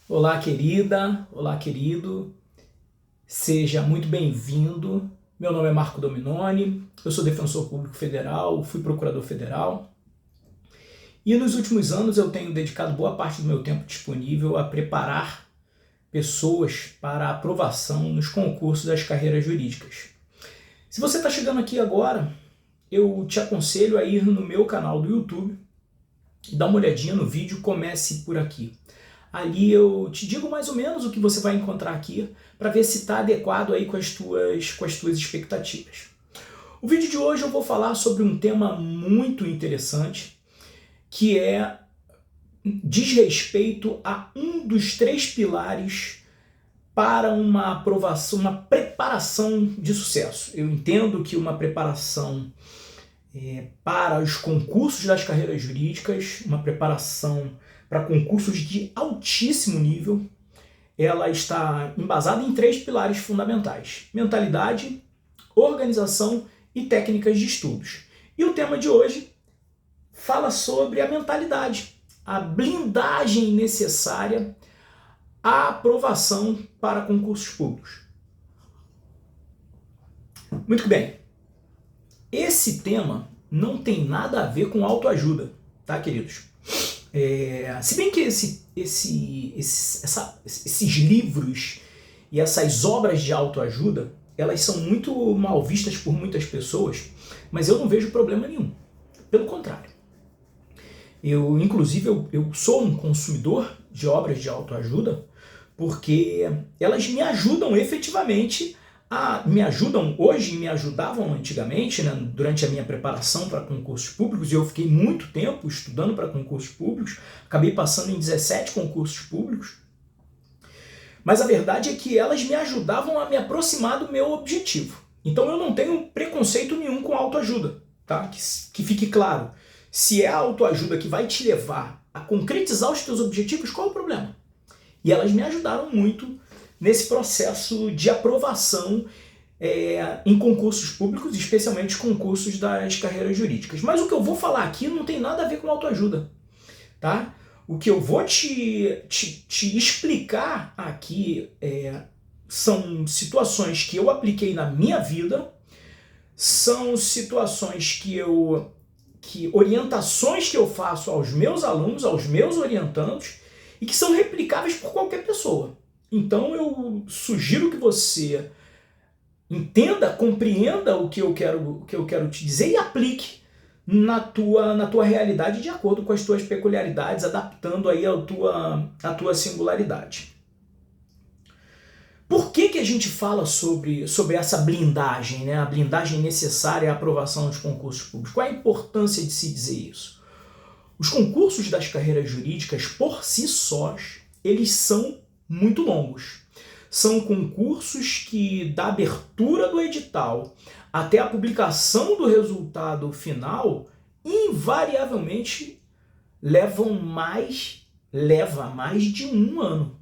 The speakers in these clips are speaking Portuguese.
Olá, querida, olá, querido, seja muito bem-vindo. Meu nome é Marco Dominoni, eu sou defensor público federal, fui procurador federal e nos últimos anos eu tenho dedicado boa parte do meu tempo disponível a preparar pessoas para aprovação nos concursos das carreiras jurídicas. Se você está chegando aqui agora, eu te aconselho a ir no meu canal do YouTube e dar uma olhadinha no vídeo, comece por aqui. Ali eu te digo mais ou menos o que você vai encontrar aqui para ver se está adequado aí com as tuas expectativas. O vídeo de hoje eu vou falar sobre um tema muito interessante que diz respeito a um dos três pilares para uma aprovação, uma preparação de sucesso. Eu entendo que uma preparação para os concursos das carreiras jurídicas, uma preparação para concursos de altíssimo nível, ela está embasada em três pilares fundamentais: mentalidade, organização e técnicas de estudos. E o tema de hoje fala sobre a mentalidade, a blindagem necessária à aprovação para concursos públicos. Muito bem. Esse tema não tem nada a ver com autoajuda, tá, queridos? Se bem que esses livros e essas obras de autoajuda, elas são muito mal vistas por muitas pessoas, mas eu não vejo problema nenhum. Pelo contrário. Inclusive, eu sou um consumidor de obras de autoajuda porque elas me ajudam efetivamente me ajudam hoje e me ajudavam antigamente, né, durante a minha preparação para concursos públicos, e eu fiquei muito tempo estudando para concursos públicos, acabei passando em 17 concursos públicos, mas a verdade é que elas me ajudavam a me aproximar do meu objetivo. Então eu não tenho preconceito nenhum com autoajuda, tá? Que fique claro. Se é a autoajuda que vai te levar a concretizar os teus objetivos, qual é o problema? E elas me ajudaram muito nesse processo de aprovação em concursos públicos, especialmente concursos das carreiras jurídicas. Mas o que eu vou falar aqui não tem nada a ver com autoajuda, tá? O que eu vou te explicar aqui são situações que eu apliquei na minha vida, são situações orientações que eu faço aos meus alunos, aos meus orientandos, e que são replicáveis por qualquer pessoa. Então eu sugiro que você entenda, compreenda o que eu quero te dizer e aplique na tua realidade de acordo com as tuas peculiaridades, adaptando aí a tua singularidade. Por que a gente fala sobre essa blindagem, né? A blindagem necessária à aprovação dos concursos públicos? Qual é a importância de se dizer isso? Os concursos das carreiras jurídicas, por si sós, eles são muito longos. São concursos que, da abertura do edital até a publicação do resultado final, invariavelmente leva mais de um ano.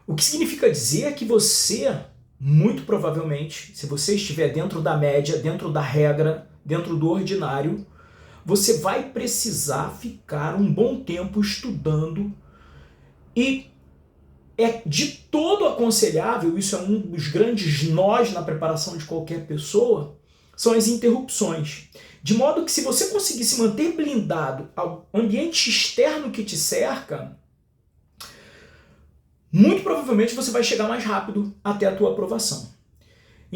O que significa dizer que você, muito provavelmente, se você estiver dentro da média, dentro da regra, dentro do ordinário, você vai precisar ficar um bom tempo estudando, e é de todo aconselhável, isso é um dos grandes nós na preparação de qualquer pessoa, são as interrupções. De modo que se você conseguir se manter blindado ao ambiente externo que te cerca, muito provavelmente você vai chegar mais rápido até a tua aprovação.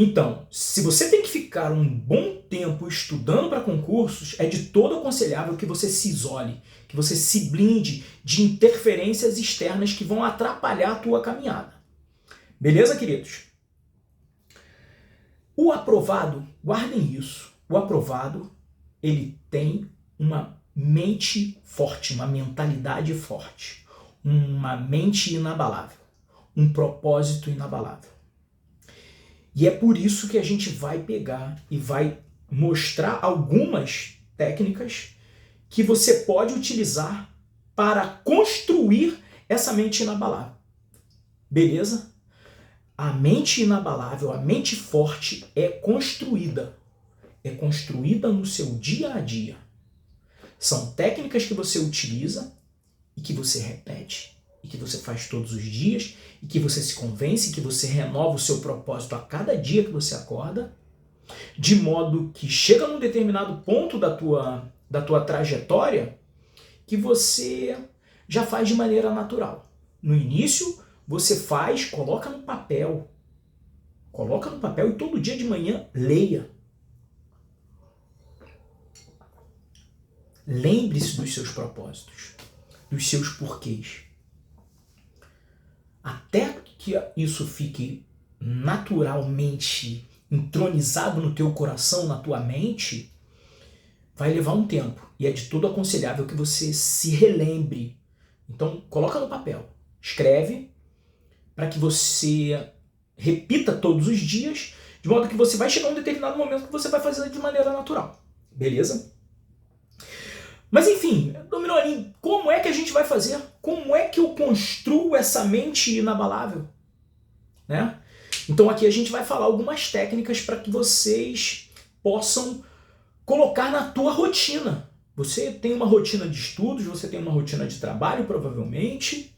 Então, se você tem que ficar um bom tempo estudando para concursos, é de todo aconselhável que você se isole, que você se blinde de interferências externas que vão atrapalhar a tua caminhada. Beleza, queridos? O aprovado, guardem isso, o aprovado, ele tem uma mente forte, uma mentalidade forte, uma mente inabalável, um propósito inabalável. E é por isso que a gente vai pegar e vai mostrar algumas técnicas que você pode utilizar para construir essa mente inabalável. Beleza? A mente inabalável, a mente forte é construída. É construída no seu dia a dia. São técnicas que você utiliza e que você repete e que você faz todos os dias, e que você se convence, que você renova o seu propósito a cada dia que você acorda, de modo que chega num determinado ponto da tua trajetória que você já faz de maneira natural. No início, você faz, coloca no papel e todo dia de manhã leia. Lembre-se dos seus propósitos, dos seus porquês. Até que isso fique naturalmente entronizado no teu coração, na tua mente, vai levar um tempo. E é de todo aconselhável que você se relembre. Então, coloca no papel. Escreve para que você repita todos os dias, de modo que você vai chegar a um determinado momento que você vai fazer de maneira natural. Beleza? Mas enfim, Dominoni, como é que a gente vai fazer? Como é que eu construo essa mente inabalável? Né? Então aqui a gente vai falar algumas técnicas para que vocês possam colocar na tua rotina. Você tem uma rotina de estudos, você tem uma rotina de trabalho, provavelmente.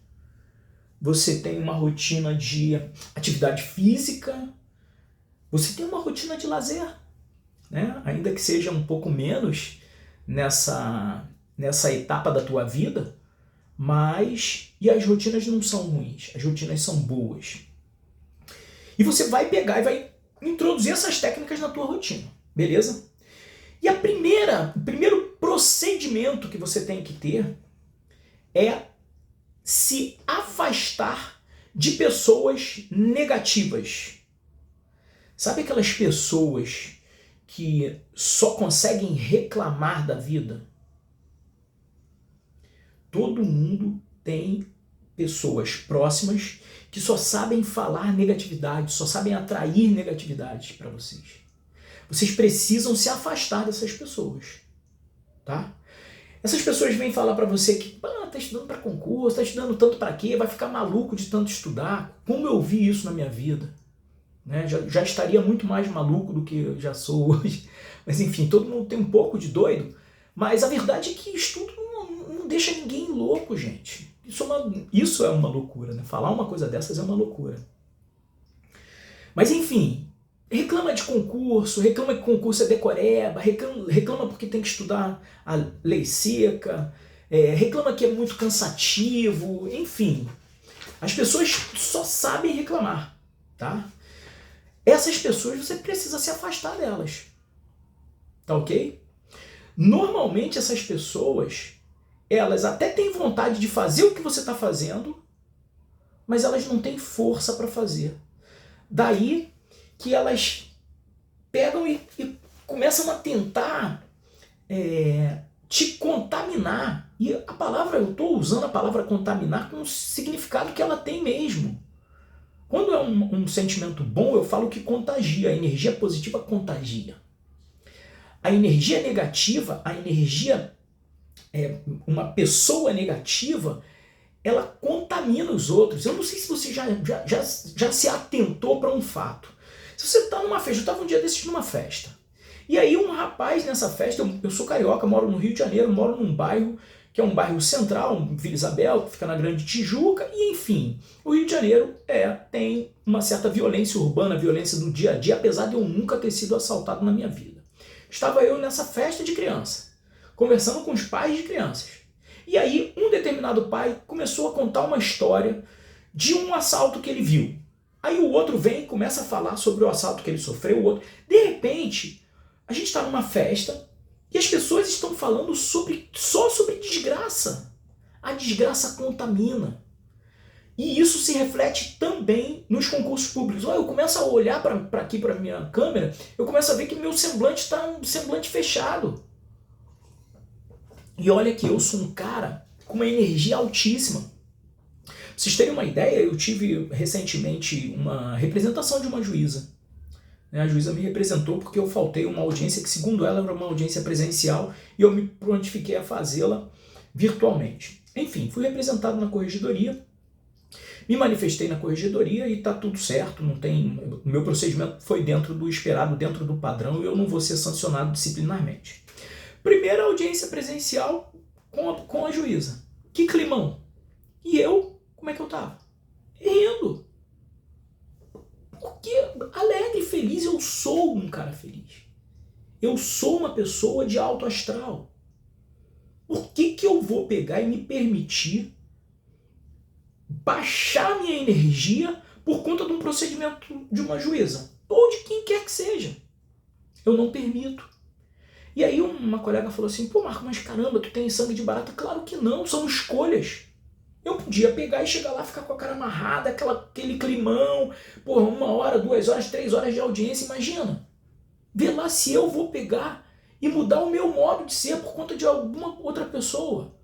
Você tem uma rotina de atividade física. Você tem uma rotina de lazer, né? Ainda que seja um pouco menos nessa etapa da tua vida, mas e as rotinas não são ruins, as rotinas são boas. E você vai pegar e vai introduzir essas técnicas na tua rotina, beleza? E o primeiro procedimento que você tem que ter é se afastar de pessoas negativas. Sabe aquelas pessoas que só conseguem reclamar da vida? Todo mundo tem pessoas próximas que só sabem falar negatividade, só sabem atrair negatividade para vocês. Vocês precisam se afastar dessas pessoas, tá? Essas pessoas vêm falar para você que tá estudando para concurso, tá estudando tanto para quê, vai ficar maluco de tanto estudar. Como eu vi isso na minha vida? Né? Já estaria muito mais maluco do que eu já sou hoje. Mas enfim, todo mundo tem um pouco de doido. Mas a verdade é que estudo não deixa ninguém louco, gente. Isso é uma loucura, né? Falar uma coisa dessas é uma loucura. Mas enfim, reclama de concurso, reclama que concurso é decoreba, reclama porque tem que estudar a lei seca, reclama que é muito cansativo, enfim. As pessoas só sabem reclamar, tá? Essas pessoas você precisa se afastar delas, tá ok? Normalmente essas pessoas, elas até têm vontade de fazer o que você está fazendo, mas elas não têm força para fazer. Daí que elas pegam e começam a tentar te contaminar. E a palavra, eu estou usando a palavra contaminar com o significado que ela tem mesmo. Quando é um sentimento bom, eu falo que contagia. A energia positiva contagia. A energia negativa, uma pessoa negativa, ela contamina os outros. Eu não sei se você já se atentou para um fato. Se você está numa festa, eu estava um dia desses numa festa, e aí um rapaz nessa festa, eu sou carioca, moro no Rio de Janeiro, moro num bairro que é um bairro central, Vila Isabel, que fica na Grande Tijuca, e enfim, o Rio de Janeiro tem uma certa violência urbana, violência do dia a dia, apesar de eu nunca ter sido assaltado na minha vida. Estava eu nessa festa de criança, conversando com os pais de crianças. E aí um determinado pai começou a contar uma história de um assalto que ele viu. Aí o outro vem e começa a falar sobre o assalto que ele sofreu, o outro. De repente, a gente está numa festa e as pessoas estão falando só sobre desgraça. A desgraça contamina. E isso se reflete também nos concursos públicos. Eu começo a olhar para aqui, para a minha câmera, eu começo a ver que meu semblante está um semblante fechado. E olha que eu sou um cara com uma energia altíssima. Pra vocês terem uma ideia, eu tive recentemente uma representação de uma juíza. A juíza me representou porque eu faltei uma audiência que, segundo ela, era uma audiência presencial e eu me prontifiquei a fazê-la virtualmente. Enfim, fui representado na corregedoria, me manifestei na corregedoria e está tudo certo, o meu procedimento foi dentro do esperado, dentro do padrão, e eu não vou ser sancionado disciplinarmente. Primeira audiência presencial com a juíza. Que climão! E eu, Como é que eu estava? Rindo. Porque alegre e feliz, eu sou um cara feliz. Eu sou uma pessoa de alto astral. Por que eu vou pegar e me permitir baixar minha energia por conta de um procedimento de uma juíza? Ou de quem quer que seja. Eu não permito. E aí uma colega falou assim, pô Marco, mas caramba, tu tem sangue de barata? Claro que não, são escolhas. Eu podia pegar e chegar lá, ficar com a cara amarrada, aquele climão, porra, 1 hora, 2 horas, 3 horas de audiência, imagina. Vê lá se eu vou pegar e mudar o meu modo de ser por conta de alguma outra pessoa.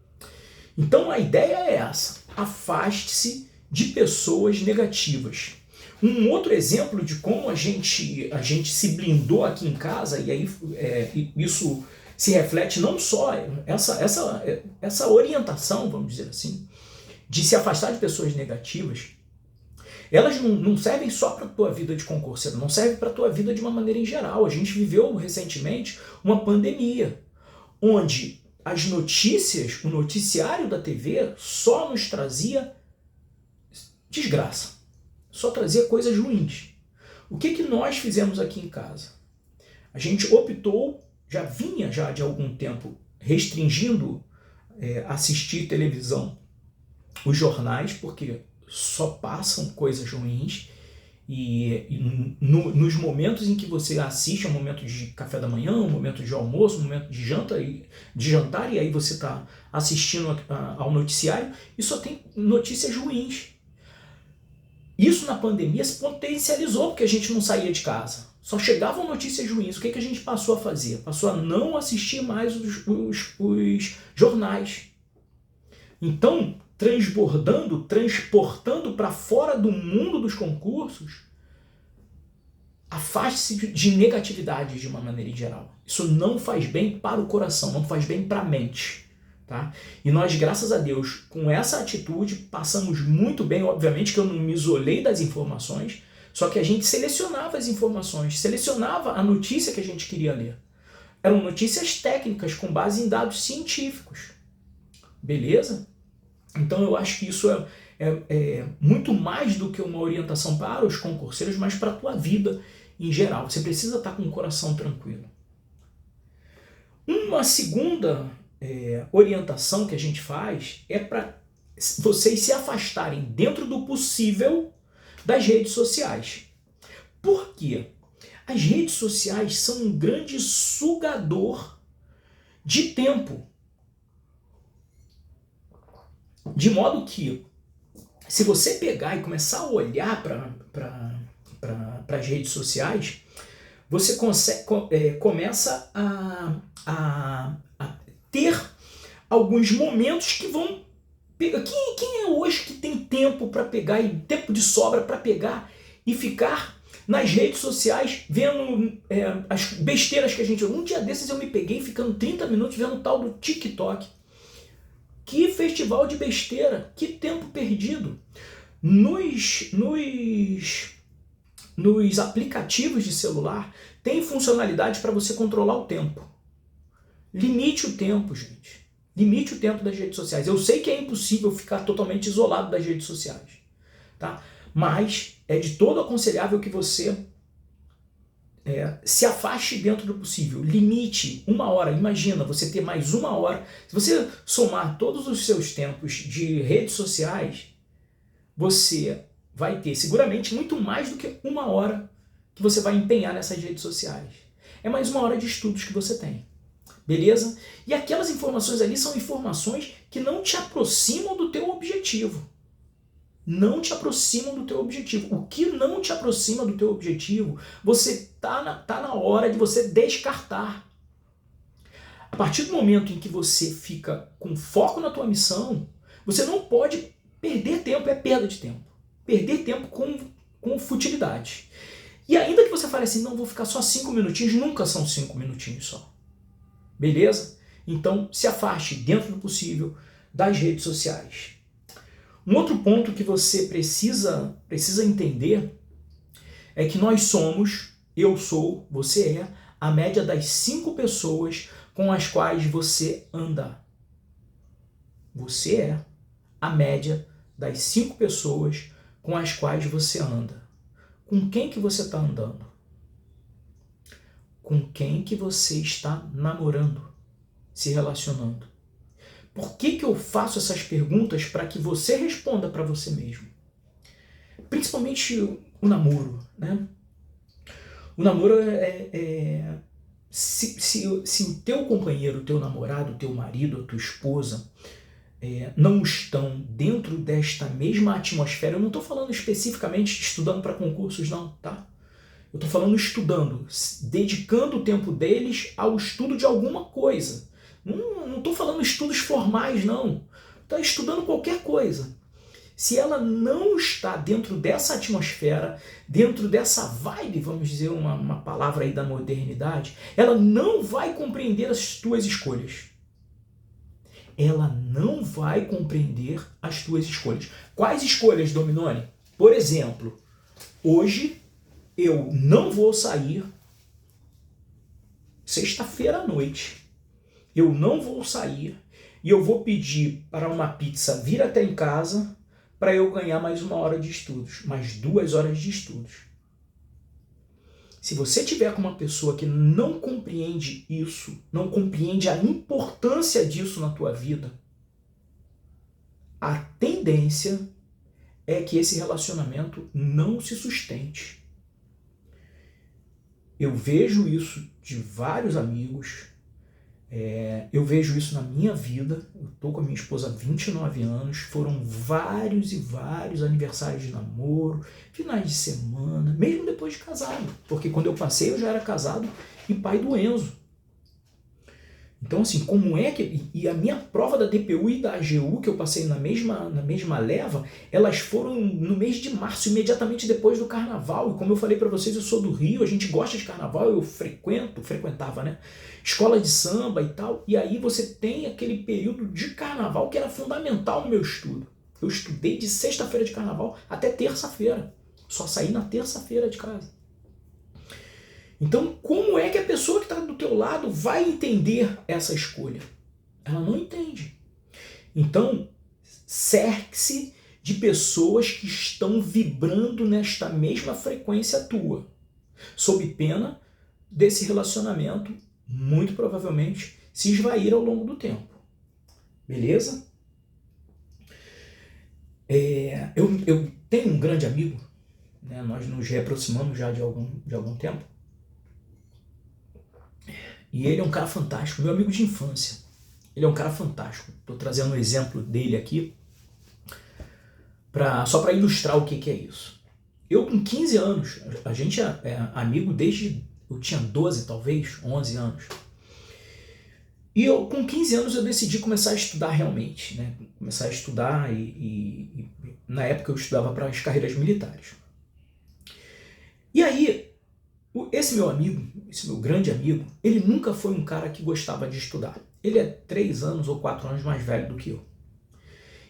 Então a ideia é essa, afaste-se de pessoas negativas. Um outro exemplo de como a gente se blindou aqui em casa, e aí isso se reflete não só essa orientação, vamos dizer assim, de se afastar de pessoas negativas, elas não servem só para a tua vida de concurseiro, não servem para a tua vida de uma maneira em geral. A gente viveu recentemente uma pandemia, onde as notícias, o noticiário da TV só nos trazia desgraça, só trazia coisas ruins. O que nós fizemos aqui em casa? A gente optou, já vinha de algum tempo restringindo assistir televisão, os jornais, porque só passam coisas ruins, e nos momentos em que você assiste, é um momento de café da manhã, um momento de almoço, um momento de jantar, e aí você está assistindo ao noticiário e só tem notícias ruins. Isso na pandemia se potencializou porque a gente não saía de casa. Só chegavam notícias ruins. O que a gente passou a fazer? Passou a não assistir mais os jornais. Então, transportando para fora do mundo dos concursos, afaste-se de negatividade de uma maneira em geral. Isso não faz bem para o coração, não faz bem para a mente. Tá? E nós, graças a Deus, com essa atitude, passamos muito bem. Obviamente que eu não me isolei das informações, só que a gente selecionava as informações, selecionava a notícia que a gente queria ler. Eram notícias técnicas com base em dados científicos. Beleza? Então eu acho que isso é muito mais do que uma orientação para os concurseiros, mas para a tua vida em geral. Você precisa estar com o coração tranquilo. Uma segunda orientação que a gente faz é para vocês se afastarem dentro do possível das redes sociais. Por quê? As redes sociais são um grande sugador de tempo. De modo que, se você pegar e começar a olhar para as redes sociais, você começa a ter alguns momentos que vão pegar. Quem é hoje que tem tempo para pegar, e tempo de sobra para pegar e ficar nas redes sociais vendo as besteiras que a gente... Um dia desses eu me peguei ficando 30 minutos vendo o tal do TikTok. Que festival de besteira, que tempo perdido. Nos aplicativos de celular tem funcionalidade para você controlar o tempo. Limite o tempo, gente. Limite o tempo das redes sociais. Eu sei que é impossível ficar totalmente isolado das redes sociais, tá? Mas é de todo aconselhável que você se afaste dentro do possível. Limite 1 hora. Imagina você ter mais 1 hora. Se você somar todos os seus tempos de redes sociais, você vai ter seguramente muito mais do que 1 hora que você vai empenhar nessas redes sociais. É mais 1 hora de estudos que você tem. Beleza? E aquelas informações ali são informações que não te aproximam do teu objetivo. Não te aproximam do teu objetivo. O que não te aproxima do teu objetivo, você tá na hora de você descartar. A partir do momento em que você fica com foco na tua missão, você não pode perder tempo, é perda de tempo. Perder tempo com futilidade. E ainda que você fale assim, não, vou ficar só 5 minutinhos, nunca são 5 minutinhos só. Beleza? Então, se afaste dentro do possível das redes sociais. Um outro ponto que você precisa entender é que nós somos, eu sou, você é, a média das 5 pessoas com as quais você anda. Você é a média das 5 pessoas com as quais você anda. Com quem que você está andando? Com quem que você está namorando, se relacionando? Por que eu faço essas perguntas? Para que você responda para você mesmo. Principalmente o namoro, né? O namoro se o teu companheiro, o teu namorado, o teu marido, a tua esposa não estão dentro desta mesma atmosfera, eu não estou falando especificamente estudando para concursos não, tá? Eu estou falando estudando, dedicando o tempo deles ao estudo de alguma coisa. Não estou falando estudos formais, não. Está estudando qualquer coisa. Se ela não está dentro dessa atmosfera, dentro dessa vibe, vamos dizer uma palavra aí da modernidade, ela não vai compreender as tuas escolhas. Ela não vai compreender as tuas escolhas. Quais escolhas, Dominoni? Por exemplo, hoje eu não vou sair sexta-feira à noite. Eu não vou sair e eu vou pedir para uma pizza vir até em casa para eu ganhar mais 1 hora de estudos, mais 2 horas de estudos. Se você tiver com uma pessoa que não compreende isso, não compreende a importância disso na tua vida, a tendência é que esse relacionamento não se sustente. Eu vejo isso de vários amigos, eu vejo isso na minha vida. Eu estou com a minha esposa há 29 anos, foram vários e vários aniversários de namoro, finais de semana, mesmo depois de casado, porque quando eu passei eu já era casado e pai do Enzo. Então assim, como é que... E a minha prova da DPU e da AGU, que eu passei na mesma leva, elas foram no mês de março, imediatamente depois do carnaval. E como eu falei para vocês, eu sou do Rio, a gente gosta de carnaval, eu frequentava, né? Escola de samba e tal. E aí você tem aquele período de carnaval que era fundamental no meu estudo. Eu estudei de sexta-feira de carnaval até terça-feira. Só saí na terça-feira de casa. Então, como é que a pessoa que está do teu lado vai entender essa escolha? Ela não entende. Então, cerque-se de pessoas que estão vibrando nesta mesma frequência tua, sob pena desse relacionamento, muito provavelmente, se esvair ao longo do tempo. Beleza? Eu tenho um grande amigo, né? Nós nos reaproximamos já de algum tempo. E ele é um cara fantástico, meu amigo de infância. Ele é um cara fantástico. Estou trazendo um exemplo dele aqui, só para ilustrar o que é isso. Eu com 15 anos, a gente é amigo desde... Eu tinha 12 talvez, 11 anos. E eu com 15 anos eu decidi começar a estudar realmente, né? Começar a estudar e na época eu estudava para as carreiras militares. E aí... Esse meu amigo, esse meu grande amigo, ele nunca foi um cara que gostava de estudar. Ele é 3 anos ou 4 anos mais velho do que eu.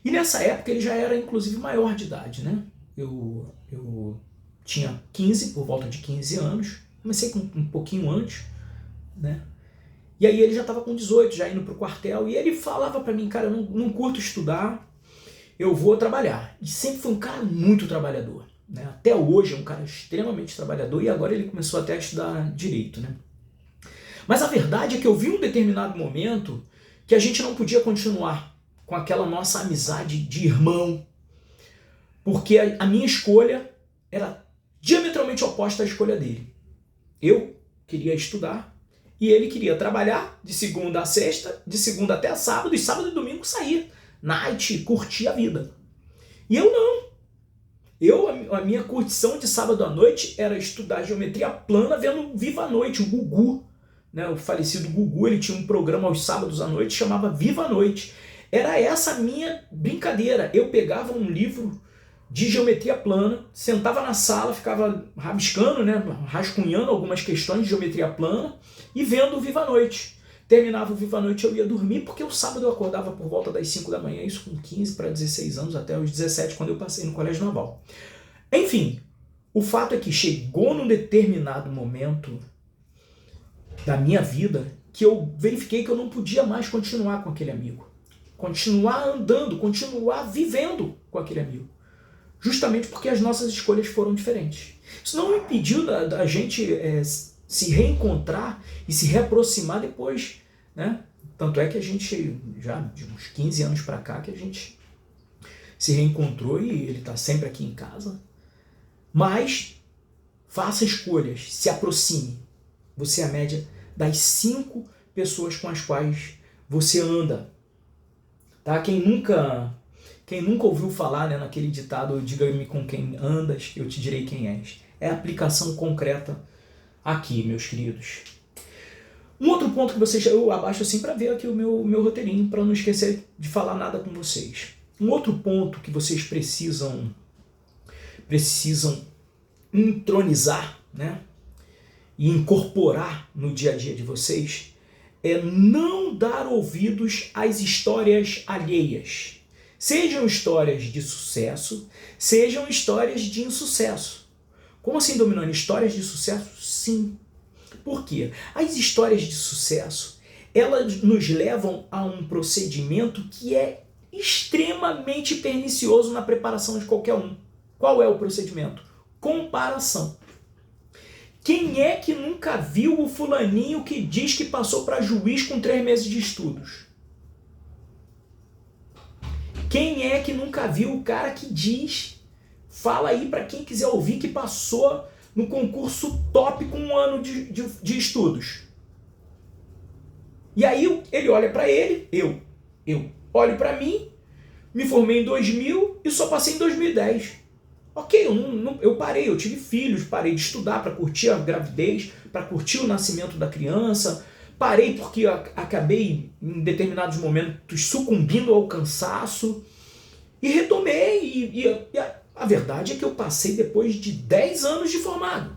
E nessa época ele já era inclusive maior de idade, né? Eu tinha 15, por volta de 15 anos, comecei com um pouquinho antes, né? E aí ele já estava com 18, já indo para o quartel, e ele falava para mim, cara, eu não curto estudar, eu vou trabalhar. E sempre foi um cara muito trabalhador. Né? Até hoje é um cara extremamente trabalhador e agora ele começou até a estudar direito. Né? Mas a verdade é que eu vi um determinado momento que a gente não podia continuar com aquela nossa amizade de irmão, porque a minha escolha era diametralmente oposta à escolha dele. Eu queria estudar e ele queria trabalhar de segunda a sexta, de segunda até sábado, e sábado e domingo sair, night, curtir a vida. E eu não. A minha curtição de sábado à noite era estudar geometria plana vendo Viva a Noite, o Gugu, né? O falecido Gugu, ele tinha um programa aos sábados à noite, chamava Viva a Noite. Era essa a minha brincadeira. Eu pegava um livro de geometria plana, sentava na sala, ficava rabiscando, né? Rascunhando algumas questões de geometria plana e vendo o Viva a Noite. Terminava o Viva a Noite, eu ia dormir, porque o sábado eu acordava por volta das 5 da manhã, isso com 15 para 16 anos, até os 17, quando eu passei no Colégio Naval. Enfim, o fato é que chegou num determinado momento da minha vida que eu verifiquei que eu não podia mais continuar com aquele amigo. continuar andando, continuar vivendo com aquele amigo. Justamente porque as nossas escolhas foram diferentes. Isso não impediu da gente se reencontrar e se reaproximar depois, né? Tanto é que a gente, já de uns 15 anos para cá, que a gente se reencontrou e ele está sempre aqui em casa. Mas faça escolhas, se aproxime. Você é a média das 5 pessoas com as quais você anda. Tá? Quem nunca ouviu falar, né, naquele ditado, diga-me com quem andas, eu te direi quem és. É a aplicação concreta aqui, meus queridos. Um outro ponto que eu abaixo assim para ver aqui o meu roteirinho, para não esquecer de falar nada com vocês. Um outro ponto que vocês precisam entronizar, né, e incorporar no dia a dia de vocês é não dar ouvidos às histórias alheias. Sejam histórias de sucesso, sejam histórias de insucesso. Como assim, Dominoni? Histórias de sucesso? Sim. Por quê? As histórias de sucesso, elas nos levam a um procedimento que é extremamente pernicioso na preparação de qualquer um. Qual é o procedimento? Comparação. Quem é que nunca viu o fulaninho que diz que passou para juiz com 3 meses de estudos? Quem é que nunca viu o cara que diz, fala aí para quem quiser ouvir, que passou no concurso top com 1 ano de estudos? E aí ele olha para ele, eu olho para mim, me formei em 2000 e só passei em 2010. Ok, eu parei, eu tive filhos, parei de estudar para curtir a gravidez, para curtir o nascimento da criança, parei porque eu acabei em determinados momentos sucumbindo ao cansaço e retomei. E a verdade é que eu passei depois de 10 anos de formado.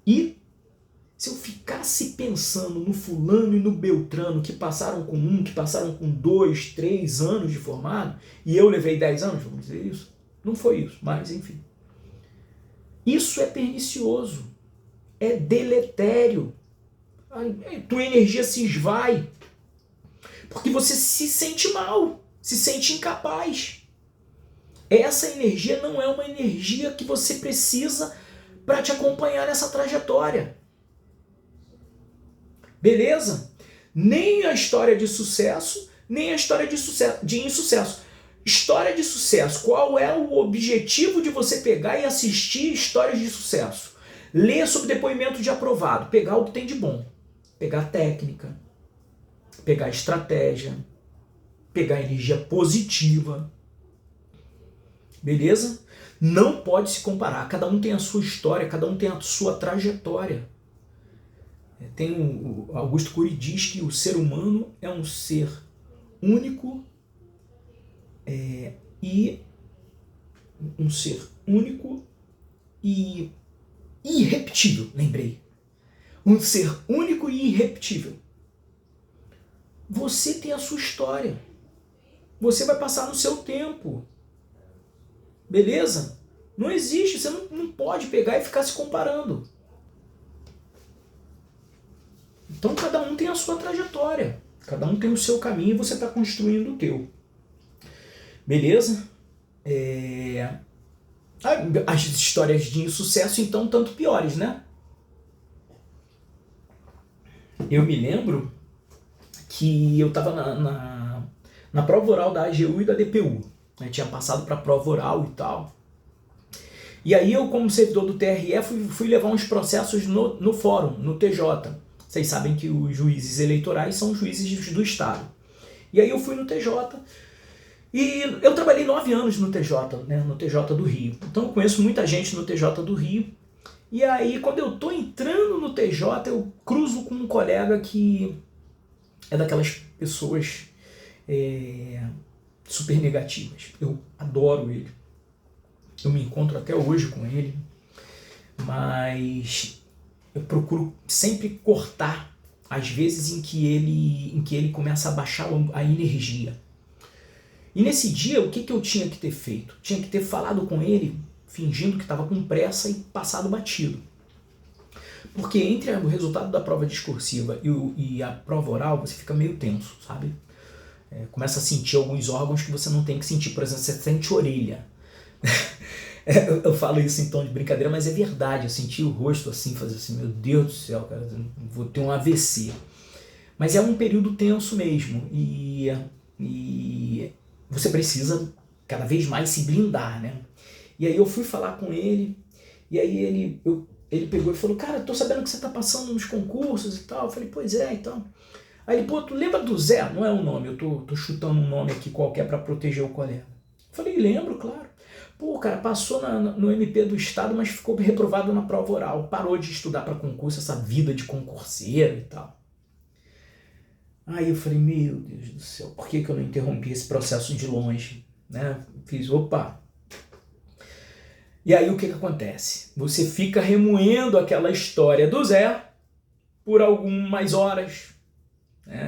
E se eu ficasse pensando no fulano e no beltrano que passaram com 1, que passaram com 2, 3 anos de formado, e eu levei 10 anos, vamos dizer isso? Não foi isso, mas enfim. Isso é pernicioso, é deletério. A tua energia se esvai, porque você se sente mal, se sente incapaz. Essa energia não é uma energia que você precisa para te acompanhar nessa trajetória. Beleza? Nem a história de sucesso, nem a história de insucesso. História de sucesso. Qual é o objetivo de você pegar e assistir histórias de sucesso? Ler sobre depoimento de aprovado. Pegar o que tem de bom. Pegar técnica. Pegar estratégia. Pegar energia positiva. Beleza? Não pode se comparar. Cada um tem a sua história, cada um tem a sua trajetória. Tem o Augusto Cury diz que o ser humano é um ser único e irrepetível, lembrei. Um ser único e irrepetível. Você tem a sua história. Você vai passar no seu tempo. Beleza? Não existe, você não pode pegar e ficar se comparando. Então cada um tem a sua trajetória, cada um tem o seu caminho e você está construindo o teu. Beleza? As histórias de insucesso então tanto piores, né? Eu me lembro que eu estava na prova oral da AGU e da DPU. Eu tinha passado para a prova oral e tal. E aí eu, como servidor do TRE, fui levar uns processos no fórum, no TJ. Vocês sabem que os juízes eleitorais são juízes do Estado. E aí eu fui no TJ e eu trabalhei 9 anos no TJ, né, no TJ do Rio. Então eu conheço muita gente no TJ do Rio. E aí quando eu tô entrando no TJ, eu cruzo com um colega que é daquelas pessoas super negativas. Eu adoro ele. Eu me encontro até hoje com ele. Mas eu procuro sempre cortar as vezes em que ele começa a baixar a energia. E nesse dia, o que eu tinha que ter feito? Tinha que ter falado com ele, fingindo que estava com pressa e passado batido. Porque entre o resultado da prova discursiva e a prova oral, você fica meio tenso, sabe? Começa a sentir alguns órgãos que você não tem que sentir. Por exemplo, você sente orelha. Eu falo isso em tom de brincadeira, mas é verdade. Eu senti o rosto assim, fazer assim, meu Deus do céu, cara, vou ter um AVC. Mas é um período tenso mesmo. E você precisa cada vez mais se blindar, né? E aí eu fui falar com ele, e aí ele pegou e falou, cara, tô sabendo que você tá passando nos concursos e tal. Eu falei, pois é, então. Aí ele, pô, tu lembra do Zé? Não é um nome, eu tô chutando um nome aqui qualquer para proteger o colega. Eu falei, lembro, claro. Pô, cara, passou no MP do Estado, mas ficou reprovado na prova oral. Parou de estudar para concurso, essa vida de concurseiro e tal. Aí eu falei, meu Deus do céu, por que eu não interrompi esse processo de longe? Né? Fiz, opa. E aí o que acontece? Você fica remoendo aquela história do Zé por algumas horas.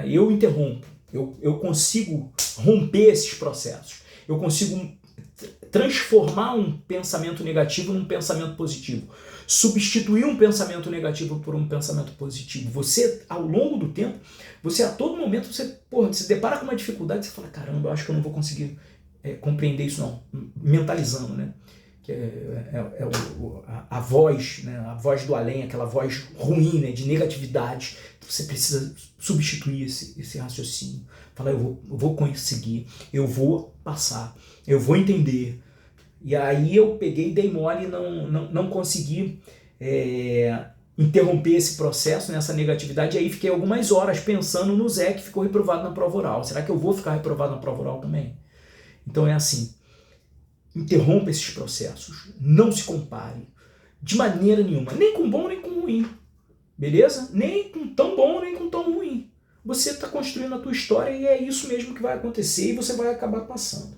Eu interrompo. Eu consigo romper esses processos. Eu consigo transformar um pensamento negativo num pensamento positivo. Substituir um pensamento negativo por um pensamento positivo. Você, ao longo do tempo, você a todo momento, você se depara com uma dificuldade, você fala, caramba, eu acho que eu não vou conseguir compreender isso não. Mentalizando, né? Que a voz, né? A voz do além, aquela voz ruim, né? De negatividade. Você precisa substituir esse raciocínio. Falar, eu vou conseguir, eu vou passar, eu vou entender. E aí eu peguei, dei mole e não consegui interromper esse processo, nessa negatividade. E aí fiquei algumas horas pensando no Zé que ficou reprovado na prova oral. Será que eu vou ficar reprovado na prova oral também? Então é assim, interrompa esses processos, não se compare de maneira nenhuma, nem com bom nem com ruim, beleza? Nem com tão bom nem com tão ruim. Você está construindo a tua história e é isso mesmo que vai acontecer e você vai acabar passando.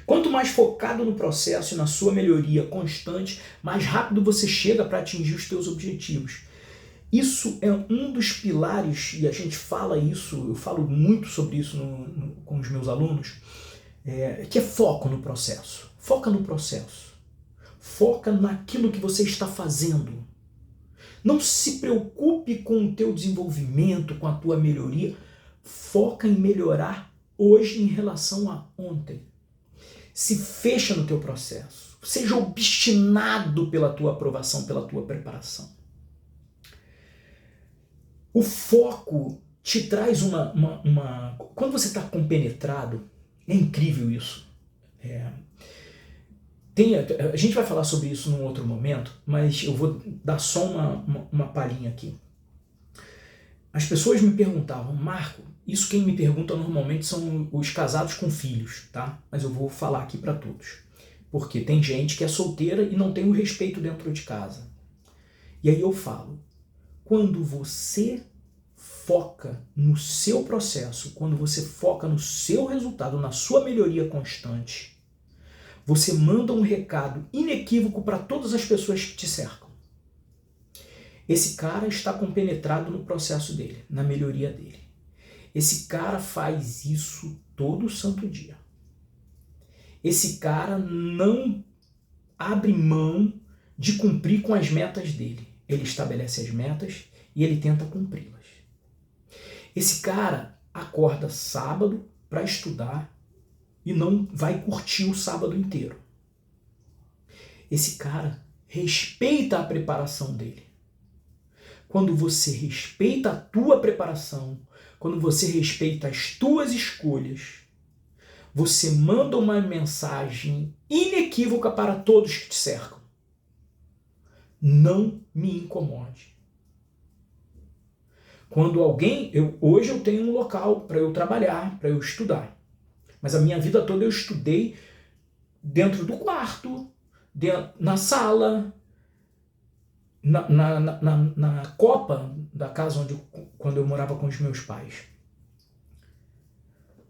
Quanto mais focado no processo e na sua melhoria constante, mais rápido você chega para atingir os teus objetivos. Isso é um dos pilares, e a gente fala isso, eu falo muito sobre isso com os meus alunos, que é foco no processo. Foca no processo. Foca naquilo que você está fazendo. Não se preocupe com o teu desenvolvimento, com a tua melhoria. Foca em melhorar hoje em relação a ontem. Se fecha no teu processo. Seja obstinado pela tua aprovação, pela tua preparação. O foco te traz Quando você está compenetrado, é incrível isso. A gente vai falar sobre isso num outro momento, mas eu vou dar só uma palhinha aqui. As pessoas me perguntavam, Marco, isso quem me pergunta normalmente são os casados com filhos, tá? Mas eu vou falar aqui para todos. Porque tem gente que é solteira e não tem o respeito dentro de casa. E aí eu falo, quando você foca no seu processo, quando você foca no seu resultado, na sua melhoria constante, você manda um recado inequívoco para todas as pessoas que te cercam. Esse cara está compenetrado no processo dele, na melhoria dele. Esse cara faz isso todo santo dia. Esse cara não abre mão de cumprir com as metas dele. Ele estabelece as metas e ele tenta cumpri-las. Esse cara acorda sábado para estudar e não vai curtir o sábado inteiro. Esse cara respeita a preparação dele. Quando você respeita a tua preparação, quando você respeita as tuas escolhas, você manda uma mensagem inequívoca para todos que te cercam. Não me incomode. Quando hoje eu tenho um local para eu trabalhar, para eu estudar. Mas a minha vida toda eu estudei dentro do quarto, na sala, na copa da casa quando eu morava com os meus pais.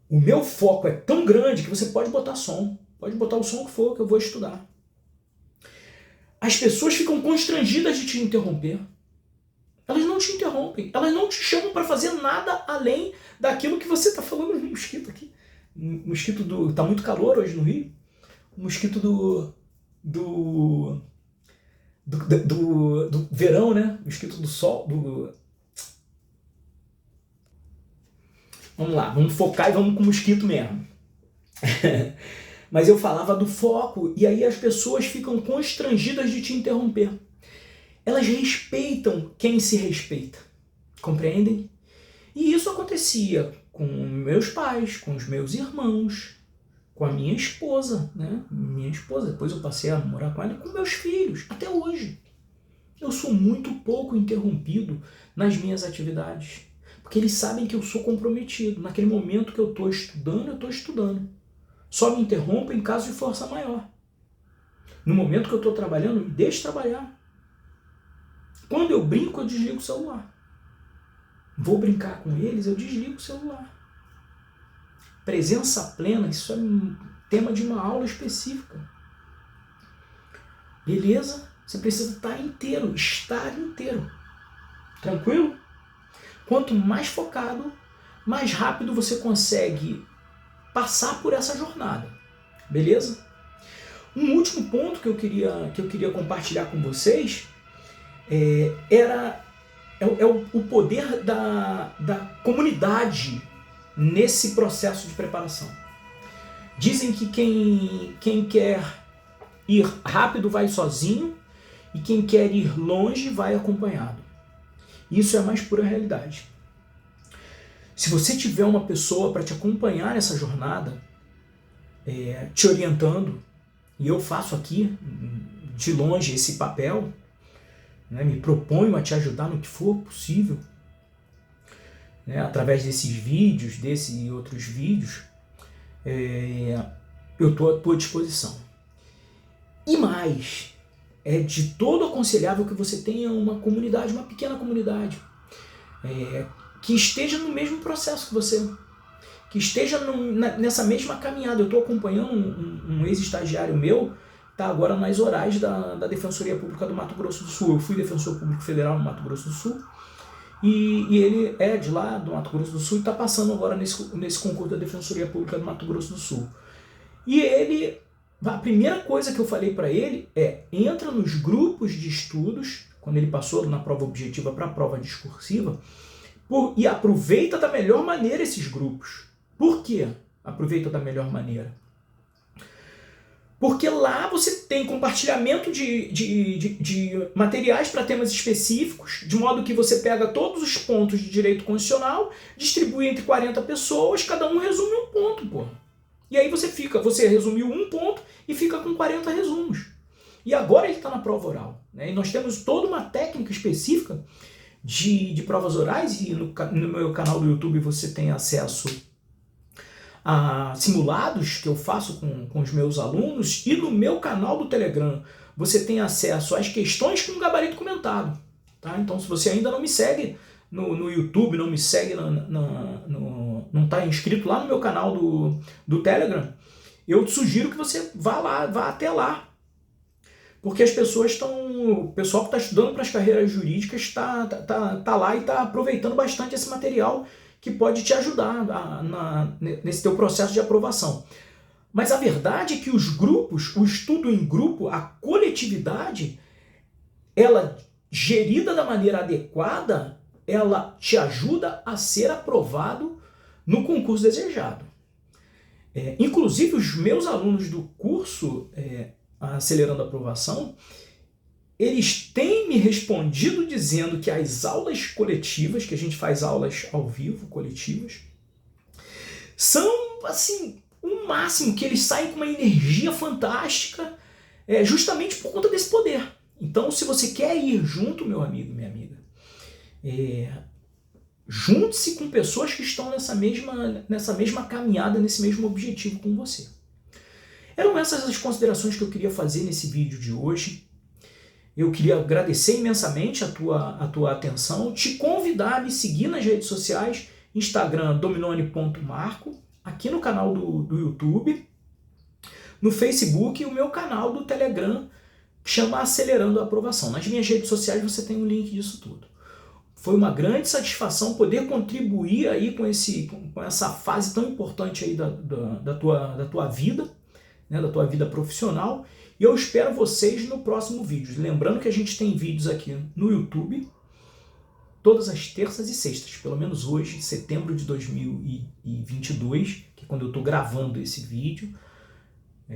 O meu foco é tão grande que você pode botar som. Pode botar o som que for, que eu vou estudar. As pessoas ficam constrangidas de te interromper. Elas não te interrompem. Elas não te chamam para fazer nada além daquilo que você está falando no mosquito aqui. Tá muito calor hoje no Rio. O mosquito do verão, né? O mosquito do sol, Vamos lá, vamos focar e vamos com o mosquito mesmo. Mas eu falava do foco, e aí as pessoas ficam constrangidas de te interromper. Elas respeitam quem se respeita, compreendem? E isso acontecia com meus pais, com os meus irmãos, com a minha esposa, né? Minha esposa, depois eu passei a morar com ela, e com meus filhos, até hoje. Eu sou muito pouco interrompido nas minhas atividades, porque eles sabem que eu sou comprometido. Naquele momento que eu estou estudando, eu estou estudando. Só me interrompo em caso de força maior. No momento que eu estou trabalhando, me deixe trabalhar. Quando eu brinco, eu desligo o celular. Vou brincar com eles, eu desligo o celular. Presença plena, isso é um tema de uma aula específica. Beleza? Você precisa estar inteiro. Tranquilo? Quanto mais focado, mais rápido você consegue passar por essa jornada. Beleza? Um último ponto que eu queria compartilhar com vocês é o poder da comunidade nesse processo de preparação. Dizem que quem quer ir rápido vai sozinho e quem quer ir longe vai acompanhado. Isso é a mais pura realidade. Se você tiver uma pessoa para te acompanhar nessa jornada, te orientando, e eu faço aqui de longe esse papel, né, me proponho a te ajudar no que for possível, né, através desses vídeos, desses e outros vídeos, eu estou à tua disposição. E mais, é de todo aconselhável que você tenha uma comunidade, uma pequena comunidade, que esteja no mesmo processo que você, que esteja nessa mesma caminhada. Eu estou acompanhando um ex-estagiário meu, está agora nas orais da Defensoria Pública do Mato Grosso do Sul. Eu fui defensor público federal no Mato Grosso do Sul, e ele é de lá, do Mato Grosso do Sul, e está passando agora nesse concurso da Defensoria Pública do Mato Grosso do Sul. E a primeira coisa que eu falei para ele entra nos grupos de estudos, quando ele passou na prova objetiva para a prova discursiva, e aproveita da melhor maneira esses grupos. Por quê? Aproveita da melhor maneira. Porque lá você tem compartilhamento de materiais para temas específicos, de modo que você pega todos os pontos de direito constitucional, distribui entre 40 pessoas, cada um resume um ponto, pô. E aí você resumiu um ponto e fica com 40 resumos. E agora ele está na prova oral, né? E nós temos toda uma técnica específica de provas orais, e no meu canal do YouTube você tem acesso a simulados que eu faço com os meus alunos, e no meu canal do Telegram você tem acesso às questões com gabarito comentado. Tá? Então, se você ainda não me segue no YouTube, não me segue, não está inscrito lá no meu canal do Telegram, eu te sugiro que você vá até lá. Porque as pessoas o pessoal que está estudando para as carreiras jurídicas está lá e está aproveitando bastante esse material que pode te ajudar nesse teu processo de aprovação. Mas a verdade é que os grupos, o estudo em grupo, a coletividade, ela gerida da maneira adequada, ela te ajuda a ser aprovado no concurso desejado. Inclusive, os meus alunos do curso Acelerando a Aprovação, eles têm me respondido dizendo que as aulas coletivas, que a gente faz aulas ao vivo, coletivas, são, assim, o máximo, que eles saem com uma energia fantástica, justamente por conta desse poder. Então, se você quer ir junto, meu amigo, minha amiga, junte-se com pessoas que estão nessa mesma caminhada, nesse mesmo objetivo com você. Eram essas as considerações que eu queria fazer nesse vídeo de hoje. Eu queria agradecer imensamente a tua atenção, te convidar a me seguir nas redes sociais, Instagram dominone.marco, aqui no canal do YouTube, no Facebook, e o meu canal do Telegram, que chama Acelerando a Aprovação. Nas minhas redes sociais você tem um link disso tudo. Foi uma grande satisfação poder contribuir aí com essa fase tão importante aí da tua vida, né, da tua vida profissional. E eu espero vocês no próximo vídeo. Lembrando que a gente tem vídeos aqui no YouTube todas as terças e sextas, pelo menos hoje, setembro de 2022, que é quando eu estou gravando esse vídeo,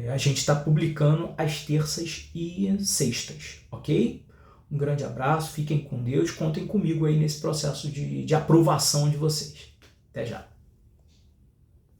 a gente está publicando às terças e sextas, ok? Um grande abraço, fiquem com Deus, contem comigo aí nesse processo de aprovação de vocês. Até já!